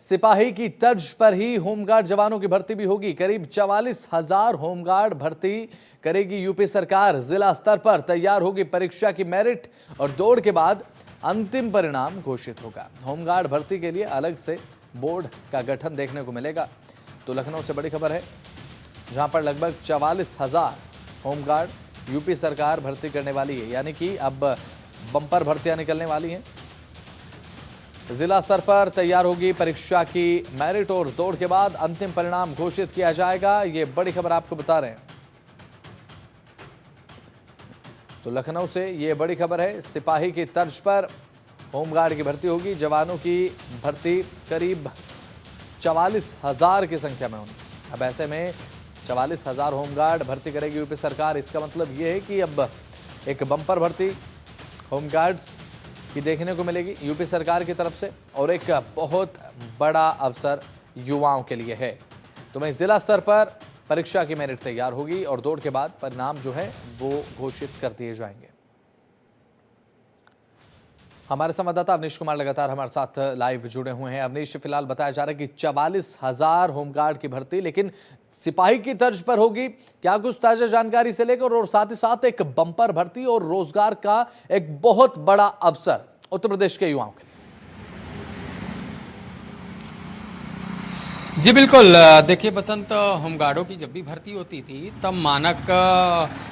सिपाही की तर्ज पर ही होमगार्ड जवानों की भर्ती भी होगी। करीब 44,000 होमगार्ड भर्ती करेगी यूपी सरकार। जिला स्तर पर तैयार होगी परीक्षा की मेरिट और दौड़ के बाद अंतिम परिणाम घोषित होगा। होमगार्ड भर्ती के लिए अलग से बोर्ड का गठन देखने को मिलेगा। तो लखनऊ से बड़ी खबर है, जहां पर लगभग 44,000 होमगार्ड यूपी सरकार भर्ती करने वाली है, यानी कि अब बम्पर भर्तियां निकलने वाली हैं। जिला स्तर पर तैयार होगी परीक्षा की मेरिट और दौड़ के बाद अंतिम परिणाम घोषित किया जाएगा। ये बड़ी खबर आपको बता रहे हैं। तो लखनऊ से ये बड़ी खबर है, सिपाही की तर्ज पर होमगार्ड की भर्ती होगी। जवानों की भर्ती करीब 44,000 की संख्या में होगी। अब ऐसे में 44,000 होमगार्ड भर्ती करेगी यूपी सरकार। इसका मतलब ये है कि अब एक बम्पर भर्ती होमगार्ड्स की देखने को मिलेगी यूपी सरकार की तरफ से, और एक बहुत बड़ा अवसर युवाओं के लिए है। तो वहीं जिला स्तर पर परीक्षा की मेरिट तैयार होगी और दौड़ के बाद परिणाम जो है वो घोषित कर दिए जाएंगे। हमारे संवाददाता अवनीश कुमार लगातार हमारे साथ लाइव जुड़े हुए हैं। अवनीश, फिलहाल बताया जा रहा है कि 44,000 होमगार्ड की भर्ती लेकिन सिपाही की तर्ज पर होगी। क्या कुछ ताजा जानकारी से लेकर और साथ ही साथ एक बम्पर भर्ती और रोजगार का एक बहुत बड़ा अवसर उत्तर प्रदेश के युवाओं के लिए। जी बिल्कुल, देखिए बसंत, होमगार्डों की जब भी भर्ती होती थी तब मानक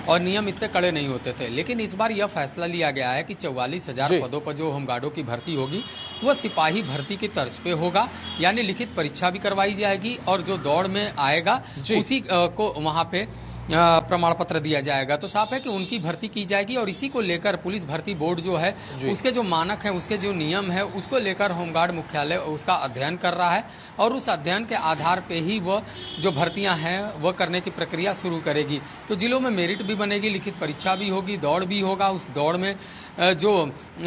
और नियम इतने कड़े नहीं होते थे, लेकिन इस बार यह फैसला लिया गया है कि 44,000 पदों पर जो होमगार्डों की भर्ती होगी वह सिपाही भर्ती की तर्ज पे होगा, यानी लिखित परीक्षा भी करवाई जाएगी और जो दौड़ में आएगा उसी को वहां पे प्रमाण पत्र दिया जाएगा। तो साफ है कि उनकी भर्ती की जाएगी और इसी को लेकर पुलिस भर्ती बोर्ड जो है उसके जो मानक हैं, उसके जो नियम है, उसको लेकर होमगार्ड मुख्यालय उसका अध्ययन कर रहा है और उस अध्ययन के आधार पे ही वह जो भर्तियां हैं वह करने की प्रक्रिया शुरू करेगी। तो जिलों में मेरिट भी बनेगी, लिखित परीक्षा भी होगी, दौड़ भी होगा। उस दौड़ में जो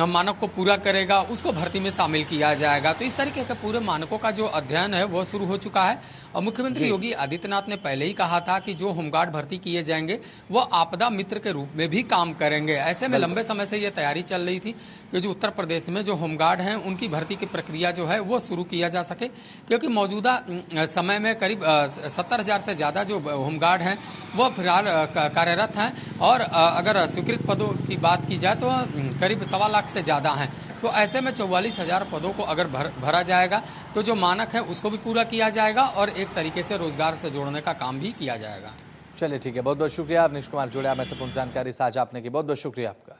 मानक को पूरा करेगा उसको भर्ती में शामिल किया जाएगा। तो इस तरीके के पूरे मानकों का जो अध्ययन है वह शुरू हो चुका है और मुख्यमंत्री योगी आदित्यनाथ ने पहले ही कहा था कि जो होमगार्ड भर्ती किए जाएंगे वह आपदा मित्र के रूप में भी काम करेंगे। ऐसे में लंबे समय से यह तैयारी चल रही थी कि जो उत्तर प्रदेश में जो होमगार्ड हैं उनकी भर्ती की प्रक्रिया जो है वो शुरू किया जा सके, क्योंकि मौजूदा समय में करीब 70,000 से ज्यादा जो होमगार्ड हैं वह फिलहाल कार्यरत हैं और अगर स्वीकृत पदों की बात की जाए तो करीब 1.25 लाख से ज्यादा हैं। तो ऐसे में 44,000 पदों को अगर भरा जाएगा तो जो मानक है उसको भी पूरा किया जाएगा और एक तरीके से रोजगार से जोड़ने का काम भी किया जाएगा। चलिए ठीक है, बहुत बहुत शुक्रिया अवनीश कुमार, जुड़े महत्वपूर्ण जानकारी साझा आपने की। बहुत बहुत शुक्रिया आपका।